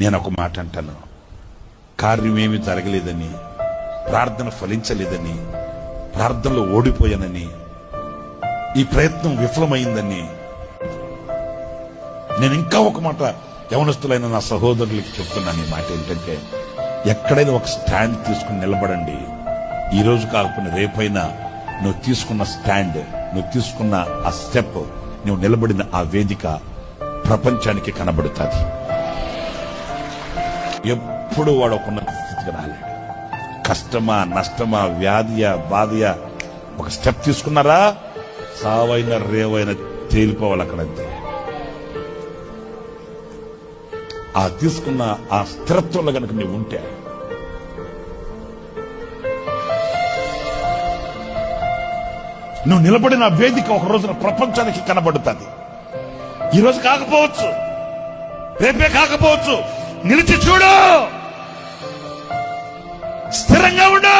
నేను ఒక మాట అంటాను, కార్యమేమి జరగలేదని, ప్రార్థన ఫలించలేదని, ప్రార్థనలో ఓడిపోయానని, ఈ ప్రయత్నం విఫలమైందని, నేను ఇంకా ఒక మాట యవనస్తులైన నా సహోదరులకి చెప్తున్నాను. ఈ మాట ఏంటంటే, ఎక్కడైనా ఒక స్టాండ్ తీసుకుని నిలబడండి. ఈ రోజు కాకపోయినా రేపైనా నువ్వు తీసుకున్న స్టాండ్, నువ్వు తీసుకున్న ఆ స్టెప్, నువ్వు నిలబడిన ఆ వేదిక ప్రపంచానికి కనబడుతుంది. ఎప్పుడు వాడు ఒక ఉన్నత స్థితికి రాలేడు. కష్టమా, నష్టమా, వ్యాధియా, బాధయా, ఒక స్టెప్ తీసుకున్నారా, సావైన రేవైన తేలిపోవాలి అక్కడంతే. ఆ తీసుకున్న ఆ స్థిరత్వంలో కనుక నువ్వు ఉంటే, నువ్వు నిలబడిన వేదిక ఒక రోజున ప్రపంచానికి కనబడుతుంది. ఈ రోజు కాకపోవచ్చు, రేపే కాకపోవచ్చు, నిలిచి చూడు, స్థిరంగా ఉండు.